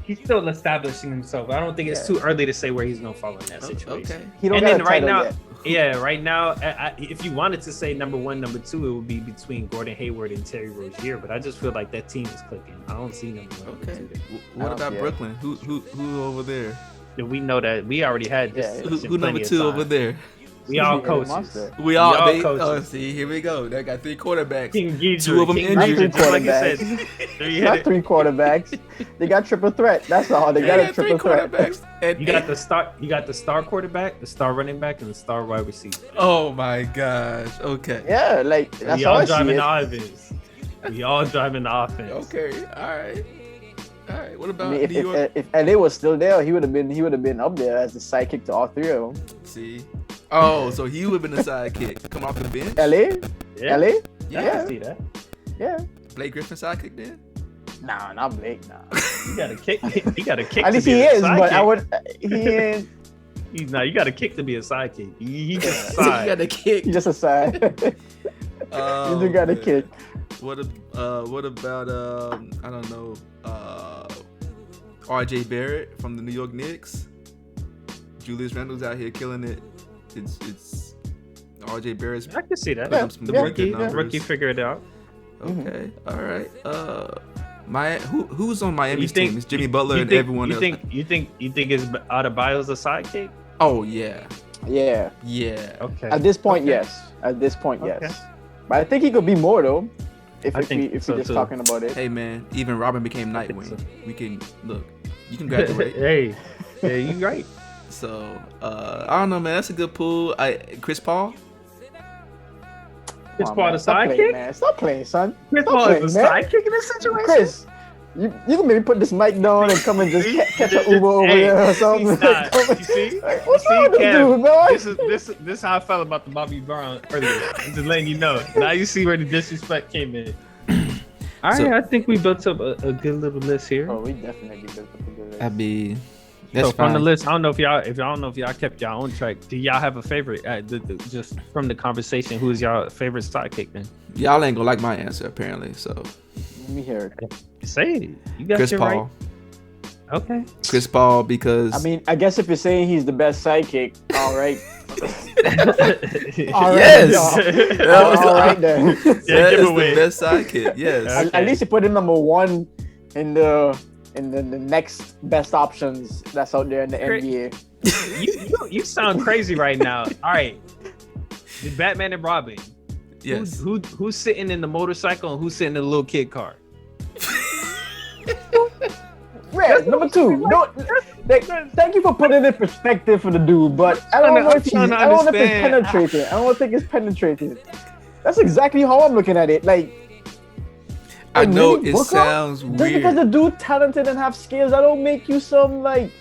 He's still establishing himself. I don't think it's too early to say where he's gonna fall in that situation. Okay. He don't And got then a right title now, yet. yeah, right now, if you wanted to say number one, number two, it would be between Gordon Hayward and Terry Rozier. But I just feel like that team is clicking. I don't see number one, Okay. number two. What don't about see it. Brooklyn? Who over there? And we know that we already had this. Yeah, discussion Who number plenty of two over times. there? We all He's a coaches. monster. We all. all They, coaches. see, here we go. They got three quarterbacks. King Geedrick, Two of them King injured. Geedrick, just like you Quarterbacks. said. Three Not headed. three quarterbacks. They got triple threat. That's all. They got got a triple threat. quarterbacks. And, You got the star quarterback, the star running back, and the star wide receiver. Oh my gosh. Okay. Yeah, like that's We how all I see driving it. the offense. We all driving the offense. Okay. All right. All right. What I about mean, New York? if LA was still there, he would have been up there as the sidekick to all three of them. See. Oh, so he would have been the sidekick. Come off the bench. LA, Yeah, LA, I yeah. can see that. yeah. Blake Griffin sidekick then. Nah, not Blake. Nah. You got to kick. You got to kick. At least to be he a is, but I sidekick. would. He ain't. You got to kick to be a sidekick. He just a So you got side. the kick. He's just a side. Oh, You do got a man. kick. What about I don't know, RJ Barrett from the New York Knicks. Julius Randle's out here killing it. It's RJ Barrett's I can see that. putting up some The really rookie, good numbers. rookie figured it out. Okay, all right. Who's on Miami's You think- team? It's Jimmy Butler You and think, everyone you else. think you think it's Adebayo's a sidekick? Oh yeah, Yeah. yeah. Okay. At this point, Okay. yes. At this point, Okay. yes. But I think he could be more though. If I think we so, just too. talking about it. Hey man, even Robin became I think Nightwing. so. We can look. You can graduate. Hey, yeah, you right. So I don't know, man. That's a good pool. Chris Paul. Chris Come on, Paul man. the Stop playing, sidekick. man. Stop playing, son. Chris Stop Paul playing, is a man. sidekick in this situation. You can maybe put this mic down and come and just catch an Uber over there or something. You see? Like, what's wrong with this dude, man? This is how I felt about the Bobby Brown earlier. I'm just letting you know. Now you see where the disrespect came in. All right, I think we built up a good little list here. Oh, we definitely built up a good list. That's so from the list, I don't know if y'all kept y'all own track. Do y'all have a favorite? Just from the conversation, who's y'all favorite sidekick then? Y'all ain't gonna like my answer apparently. So let me hear it. Say it. You got Chris your Paul. Right. Okay. Chris Paul, because I mean, I guess if you're saying he's the best sidekick, all right. Yes. All right then. That is the best sidekick. Yes. Okay. At least you put him number one in the next best options that's out there in the NBA. You sound crazy right now. All right. The Batman and Robin. Yes. Who's sitting in the motorcycle and who's sitting in the little kid car? Red, number two. No, thank you for putting it in perspective for the dude, but I don't know if it's penetrated. I don't think it's penetrated. That's exactly how I'm looking at it. Like, I know it sounds weird. Just because the dude talented and have skills, that don't make you some like.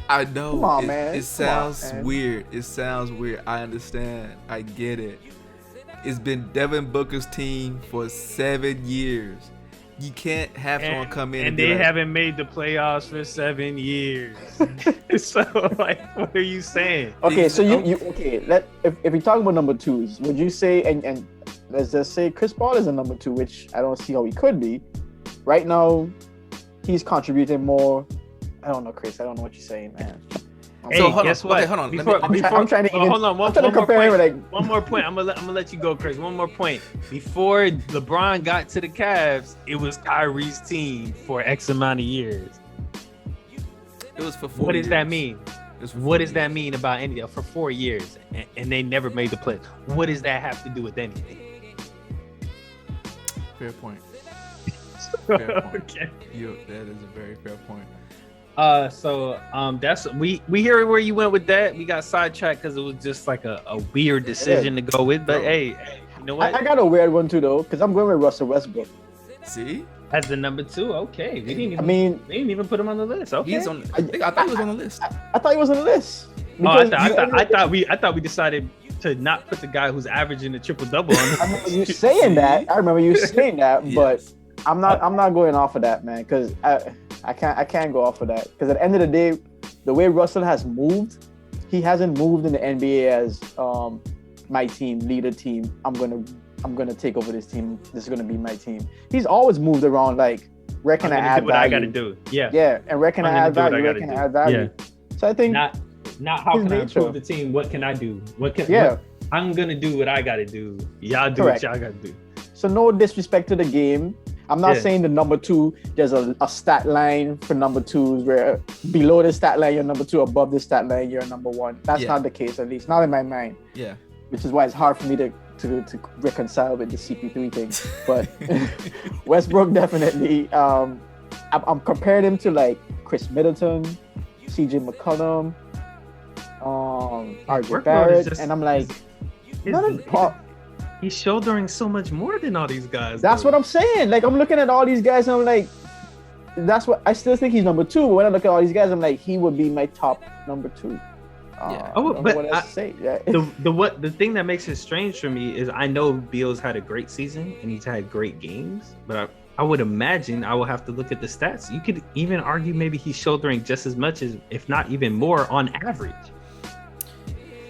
I know. Come on, man. It sounds weird. It sounds weird. I understand. I get it. It's been Devin Booker's team for 7 years. You can't have someone come in and they like, haven't made the playoffs for 7 years. So, like, what are you saying? Okay, so you okay? If we talk about number twos, would you say and let's just say Chris Paul is a number two, which I don't see how he could be. Right now, he's contributing more. I don't know, Chris. I don't know what you're saying, man. Hey, so guess what? Okay, hold on. I'm trying to hold on. One more point. I'm gonna let you go, Chris. One more point. Before LeBron got to the Cavs, it was Kyrie's team for X amount of years. It was for 4 What years. does that mean? What does that mean about anything? For 4 years, and they never made the play. What does that have to do with anything? Fair point. Fair point. Okay. That is a very fair point. So that's we hear where you went with that. We got sidetracked because it was just like a weird decision to go with. But hey, you know what? I got a weird one too though, because I'm going with Russell Westbrook. See? As the number two, okay. We didn't even put him on the list. Okay. He's on. I thought he was on the list. I thought he was on the list. I thought we decided to not put the guy who's averaging the triple double on. I remember you saying that. Yes. But I'm not going off of that, man, because I can't go off of that, because at the end of the day, the way Russell has moved, he hasn't moved in the NBA as my team, leader team. I'm gonna take over this team. This is gonna be my team. He's always moved around like, where can I add value? What I gotta do. Yeah, and where can I add value? Where can I add value? Yeah. So I think not how can I improve the team? What can I do? I'm gonna do what I gotta do. Y'all do what y'all gotta do. So no disrespect to the game. I'm not saying the number two, there's a stat line for number twos where below the stat line you're number two, above the stat line you're number one. That's not the case, at least not in my mind. Yeah. Which is why it's hard for me to reconcile with the CP3 thing. But Westbrook definitely, I'm comparing him to like Chris Middleton, CJ McCollum, RJ Barrett, and I'm like, he's shouldering so much more than all these guys. That's what I'm saying. Like, I'm looking at all these guys and I'm like, that's what I still think he's number two. But when I look at all these guys, I'm like, he would be my top number two. The thing that makes it strange for me is I know Beal's had a great season and he's had great games, but I would imagine I will have to look at the stats. You could even argue maybe he's shouldering just as much as, if not even more, on average.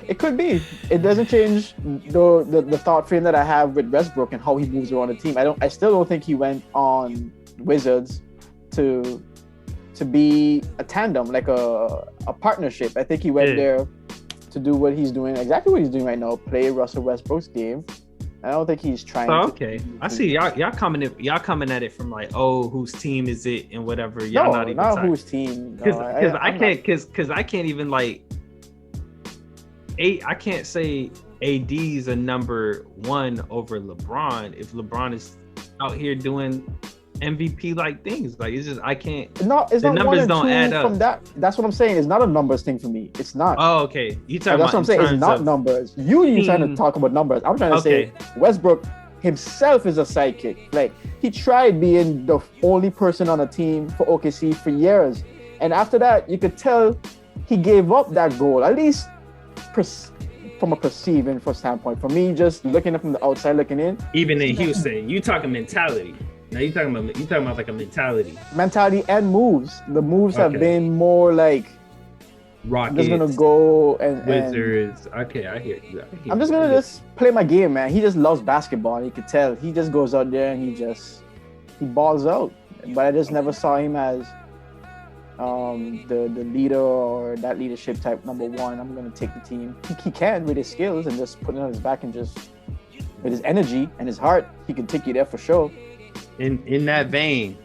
It could be. It doesn't change the thought frame that I have with Westbrook and how he moves around the team. I still don't think he went on Wizards to be a tandem, like a partnership. I think he went there to do what he's doing, exactly what he's doing right now, play Russell Westbrook's game. I don't think he's trying I see y'all coming at it from like, oh, whose team is it and whatever. Y'all not even whose team. Because I can't even like I can't say AD's a number one over LeBron if LeBron is out here doing MVP like things. Like, it's just I can't. It's not numbers don't add up from that. That's what I'm saying. It's not a numbers thing for me. It's not. Oh, okay. You talking that's what I'm saying. It's not numbers. You're trying to talk about numbers. I'm trying to say Westbrook. himself is a sidekick. Like, he tried being the only person on a team for OKC for years. And after that, you could tell he gave up that goal, at least from a perceiving standpoint. For me, just looking up from the outside, looking in. Even in Houston, you talking mentality. Now you talking about like a mentality. Mentality and moves. The moves have been more like Rockets. I'm just gonna go and Wizards. Okay, I hear you. I'm just gonna just play my game, man. He just loves basketball. You could tell. He just goes out there and he balls out. But I just never saw him as the leader or that leadership type number one. I'm gonna take the team. He can with his skills and just putting it on his back and just with his energy and his heart, he can take you there for sure. In that vein,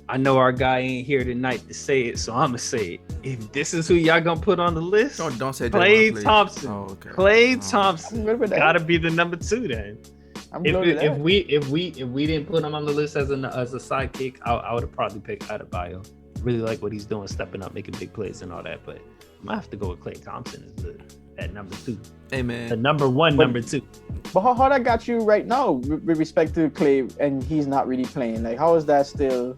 I know our guy ain't here tonight to say it, so I'ma say it. If this is who y'all gonna put on the list, don't say Klay Thompson. Oh, okay. Klay Thompson gotta be the number 2 then. If we didn't put him on the list as a sidekick, I would have probably picked Adebayo. Really like what he's doing, stepping up, making big plays and all that. But I'm gonna have to go with Klay Thompson as at number 2. Hey man, the number 1, number 2. But how that got you right now with respect to Klay, and he's not really playing? Like, how is that still?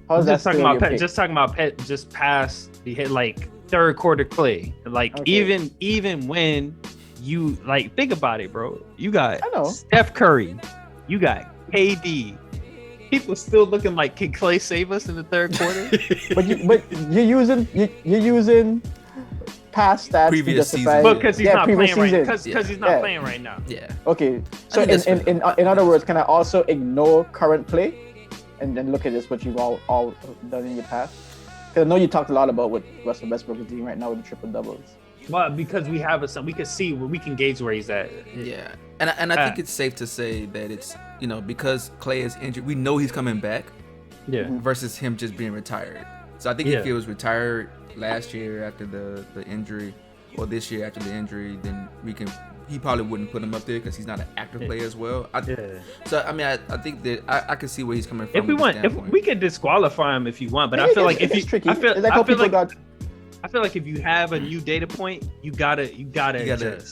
How is that talking about just past the hit, like third quarter Klay. Like even when you like think about it, bro. You got Steph Curry, you got KD. People still looking like, can Klay save us in the third quarter? but you're using past stats previous to justify, season. Because he's not playing right because he's not playing right now. Yeah. Okay. So in other words, can I also ignore current play and then look at this what you've all done in your past? Because I know you talked a lot about what Russell Westbrook is doing right now with the triple doubles. Well, because we have we can see where we can gauge where he's at. Yeah, and I think it's safe to say that it's because Klay is injured, we know he's coming back. Yeah. Versus him just being retired. So I think if he was retired last year after the injury, or this year after the injury, then he probably wouldn't put him up there because he's not an active player as well. So I mean, I think that I can see where he's coming from. If we could disqualify him if you want, but I feel like I feel like if you have a new data point, you gotta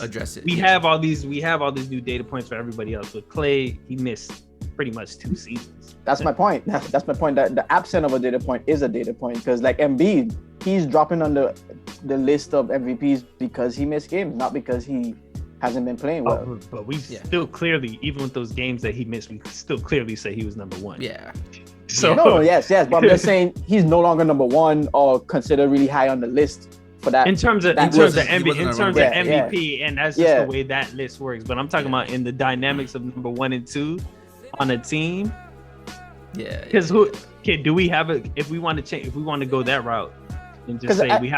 address it. We have all these new data points for everybody else. With Klay, he missed pretty much 2 seasons. That's my point. That's my point. That the absence of a data point is a data point, because like Embiid, he's dropping on the list of MVPs because he missed games, not because he hasn't been playing well. But we still clearly, even with those games that he missed, we still clearly say he was number 1. Yeah. So yes, but I'm just saying he's no longer number 1 or considered really high on the list for that. In terms of MVP, and that's just the way that list works. But I'm talking about in the dynamics of number 1 and 2 on a team. Yeah. Because do we have if we want to change, if we want to go that route and just say we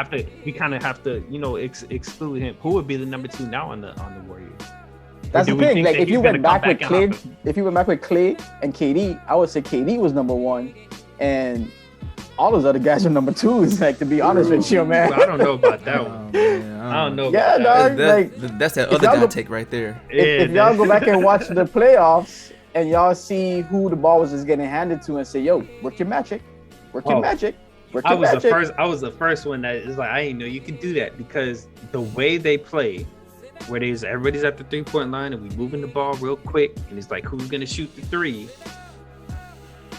kind of have to exclude him, who would be the number 2 now on the Warriors? That's the thing. Like, if you went back with Klay and KD, I would say KD was number 1, and all those other guys are number 2s. Like, to be honest with you, man. Well, I don't know about that one. I don't know. Yeah, dog. That's that other guy take right there. If y'all go back and watch the playoffs and y'all see who the ball was just getting handed to and say, "Yo, work your magic, work your magic." I was the first one that is like, I didn't know you could do that, because the way they play, where everybody's at the 3-point line and we moving the ball real quick, and it's like, who's gonna shoot the 3?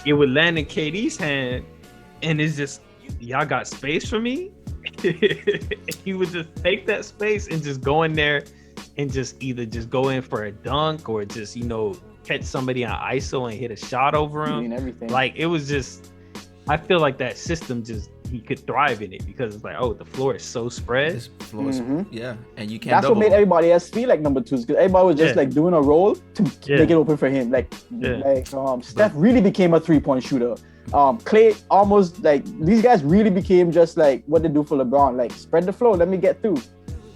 It would land in KD's hand, and it's just, y'all got space for me. He would just take that space and just go in there and just either just go in for a dunk or just catch somebody on ISO and hit a shot over him. Everything. Like, it was just, I feel like that system he could thrive in it, because it's like, the floor is so spread. This floor is, yeah, and you can't. That's what made everybody else feel like number 2s, because everybody was just like doing a roll to make it open for him. Steph really became a 3-point shooter. Klay almost, like, these guys really became just like what they do for LeBron, like spread the floor, let me get through,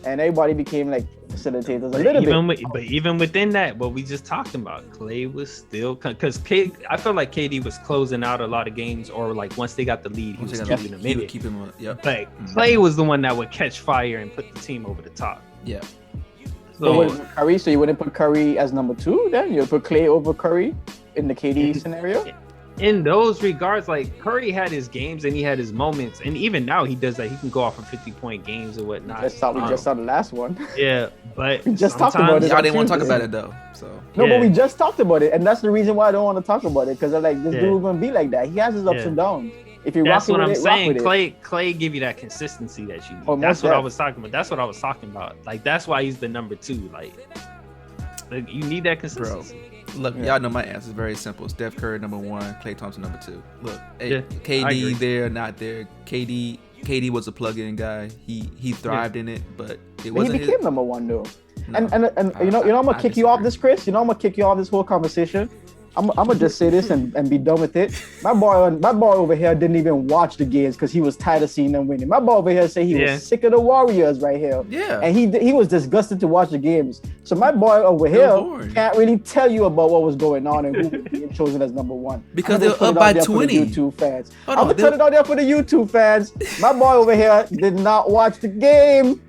and everybody became like facilitators a little bit. But even within that, what we just talked about, Klay was still, because I felt like KD was closing out a lot of games, or like once they got the lead, he was keeping them in it. Like, Klay was the one that would catch fire and put the team over the top. Yeah. So Curry, so you wouldn't put Curry as number 2 then? You would put Klay over Curry in the KD scenario? in those regards, like Curry had his games and he had his moments, and even now he does that. He can go off for 50-point games or whatnot. We just saw the last one. Yeah, but we just talked about it. Y'all didn't want to talk about it though. So no, but we just talked about it, and that's the reason why I don't want to talk about it, because like this dude gonna be like that. He has his ups and downs. If you're that's rocking what with I'm it, saying. Clay give you that consistency that you need. Oh, that's what I was talking about. Like that's why he's the number 2. Like you need that consistency. Bro. Look, y'all know my answer is very simple. Steph Curry number 1, Klay Thompson number 2. Look, KD there, not there. KD was a plug-in guy. He thrived in it, but it wasn't. He became number 1 though. No, and you know I'm gonna kick you off this, Chris. You know I'm gonna kick you off this whole conversation. I'm gonna just say this and be done with it. My boy over here didn't even watch the games because he was tired of seeing them winning. My boy over here said he was sick of the Warriors right here. Yeah. And he was disgusted to watch the games. So my boy over here can't really tell you about what was going on and who was being chosen as number 1. Because they were up by 20. YouTube fans. I'm gonna turn it out there for the YouTube fans. My boy over here did not watch the game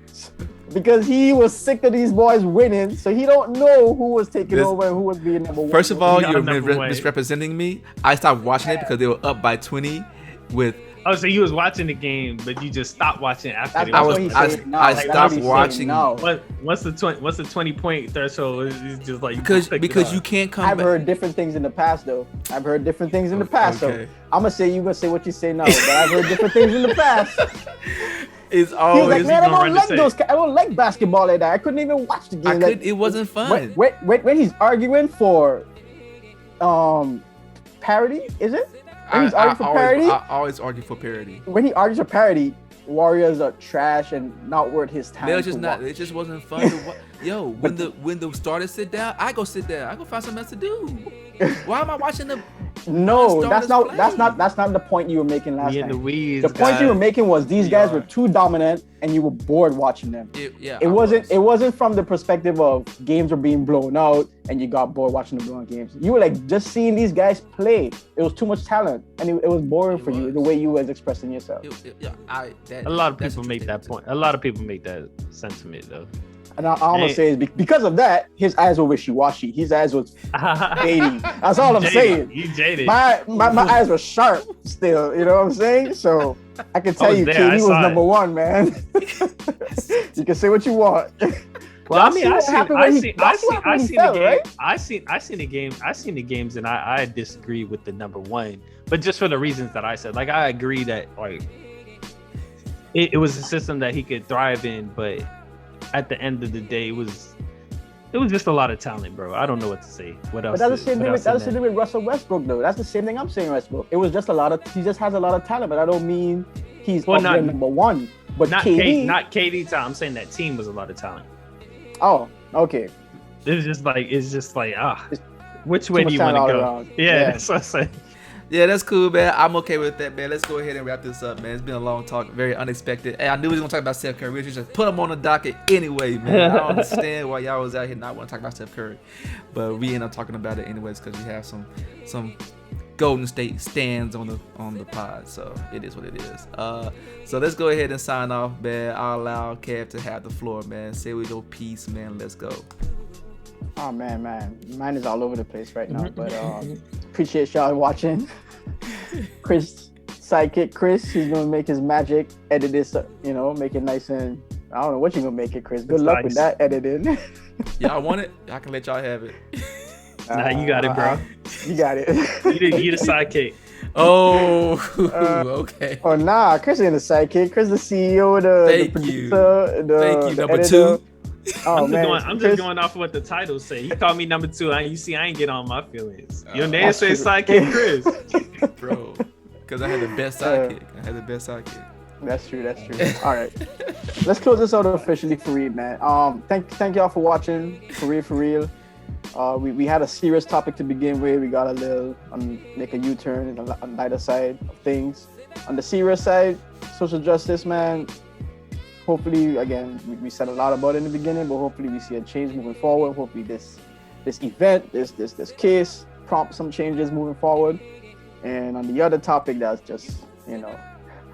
because he was sick of these boys winning, so he don't know who was taking over and who was being number 1. First of all, you're misrepresenting me. I stopped watching it because they were up by 20 with. Oh, so you was watching the game, but you just stopped watching after. I stopped watching. What's the 20-point threshold? It's just like because you can't come. I've heard different things in the past, though. So I'm gonna say you gonna say what you say now, but I've heard different things in the past. It's always. He was like, man, I don't like basketball like that. I couldn't even watch the game. It wasn't fun. When he's arguing for parity, is it? When he's arguing for parity? I always argue for parity. When he argues for parity, Warriors are trash and not worth his time. It just wasn't fun to watch. Yo, when the starters sit down, I go sit down. I go find something else to do. Why am I watching the? No, that's not the point you were making last time. The point you were making was these guys were too dominant and you were bored watching them. It wasn't from the perspective of games were being blown out and you got bored watching the blown games. You were like just seeing these guys play. It was too much talent and it was boring for you the way you was expressing yourself. A lot of people make that point. A lot of people make that sentiment though. And I'm gonna say is because of that, his eyes were wishy-washy. His eyes was fading. That's all I'm saying. You jaded. My eyes were sharp still. You know what I'm saying? So I can tell you, kid, he was number 1, man. You can say what you want. Well, I mean, I seen the games, and I disagree with the number 1, but just for the reasons that I said. Like, I agree that like it was a system that he could thrive in, but at the end of the day, it was just a lot of talent, bro. I don't know what to say. What else? But that's the same thing with Russell Westbrook, though. That's the same thing I'm saying, Westbrook. It was just he just has a lot of talent, but I don't mean he's number 1. But not KD talent. I'm saying that team was a lot of talent. Oh, okay. It's just like which way do you want to go? Yeah, that's what I'm saying. Yeah, that's cool, man. I'm okay with that, man. Let's go ahead and wrap this up, man. It's been a long talk, very unexpected. Hey, I knew we was gonna talk about Steph Curry. We just put him on the docket anyway, man. I don't understand why y'all was out here not want to talk about Steph Curry, but we end up talking about it anyways because we have some Golden State stands on the pod, so it is what it is. So let's go ahead and sign off, man. I'll allow Kev to have the floor, man. Say with your piece, man. Let's go. Oh man, mine is all over the place right now, but appreciate y'all watching. Chris, sidekick Chris, he's gonna make his magic, edit this, make it nice and I don't know what you're gonna make it, Chris. Good luck with that editing. Y'all want it? I can let y'all have it. Nah, you got it, bro. You got it. You the sidekick. Oh, okay. Oh nah, Chris ain't the sidekick. Chris the CEO, the producer, Thank you, number editor. 2. Oh, I'm just going off of what the titles say. He called me number 2. I ain't get on my feelings. Your name says sidekick Chris. Bro, because I had the best sidekick. That's true. All right. Let's close this out officially for real, man. Thank y'all for watching. For real. We had a serious topic to begin with. We got a little make a U-turn on the lighter side of things. On the serious side, social justice, man. Hopefully, again, we said a lot about it in the beginning, but hopefully we see a change moving forward. Hopefully this event, this case prompt some changes moving forward. And on the other topic, that's just, a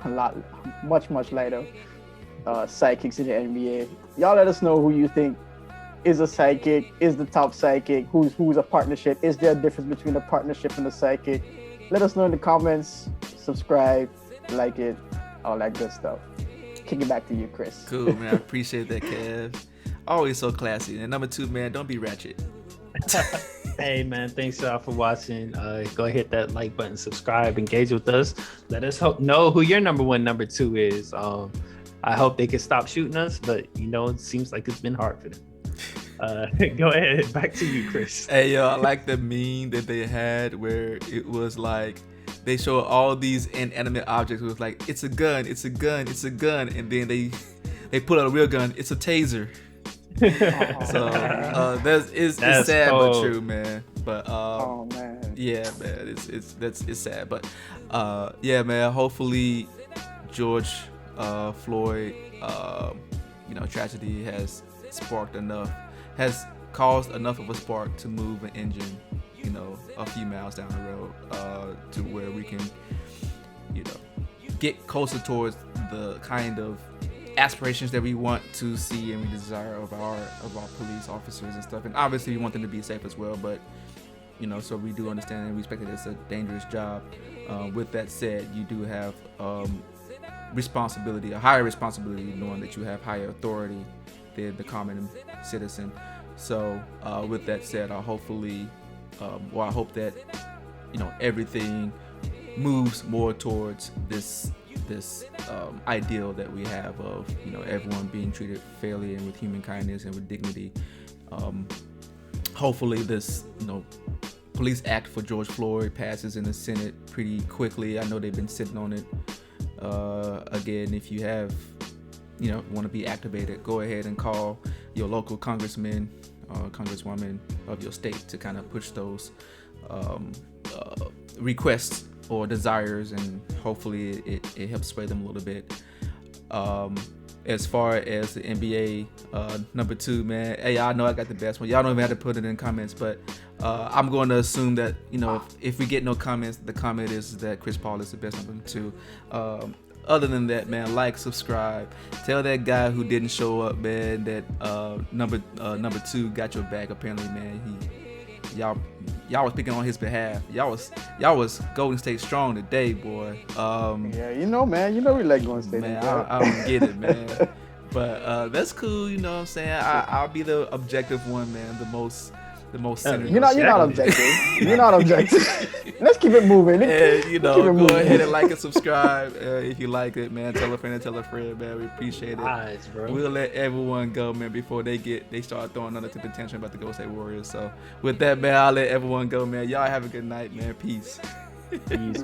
lot, much lighter, sidekicks in the NBA. Y'all let us know who you think is a sidekick, is the top sidekick, who's a partnership. Is there a difference between a partnership and a sidekick? Let us know in the comments. Subscribe, like it, all that good stuff. Kick it back to you, Chris. Cool, man. I appreciate that, Kev. Always so classy. And number 2, man, don't be ratchet. Hey man, thanks y'all for watching. Go hit that like button, subscribe, engage with us. Let us know who your number 1, number 2 is. I hope they can stop shooting us, but it seems like it's been hard for them. Go ahead, back to you, Chris. Hey yo, I like the meme that they had where it was like they show all these inanimate objects. It was like, it's a gun, it's a gun, it's a gun, and then they pull out a real gun. It's a taser. So it's sad cold. but true, man. But Oh man. yeah, man, it's sad, but yeah, man. Hopefully, George Floyd, tragedy has caused enough of a spark to move an engine, a few miles down the road, to where we can, get closer towards the kind of aspirations that we want to see and we desire of our police officers and stuff. And obviously we want them to be safe as well, but so we do understand and respect that it's a dangerous job. With that said, you do have responsibility, a higher responsibility, knowing that you have higher authority than the common citizen. So with that said, I hope that everything moves more towards this ideal that we have of everyone being treated fairly and with human kindness and with dignity. Hopefully this police act for George Floyd passes in the Senate pretty quickly. I know they've been sitting on it. Again, if you have want to be activated, go ahead and call your local congressman or congresswoman of your state to kind of push those requests or desires, and hopefully it helps sway them a little bit. As far as the NBA number 2, man, hey, I know I got the best one. Y'all don't even have to put it in comments, but I'm going to assume that if we get no comments, the comment is that Chris Paul is the best number 2. Other than that, man, like, subscribe, tell that guy who didn't show up, man, that number 2 got your back. Apparently, man, y'all was speaking on his behalf. Y'all was Golden State strong today, boy. Yeah, man, we like Golden State. Man, I don't get it, man. But that's cool, what I'm saying? I'll be the objective one, man, the most cynical. You're not objective. You're not objective. Let's keep it moving. And, go ahead and like and subscribe if you like it, man. Tell a friend and tell a friend, man. We appreciate it. Nice, bro. We'll let everyone go, man, before they start throwing another tip attention about the Golden State Warriors. So with that, man, I'll let everyone go, man. Y'all have a good night, man. Peace. Peace.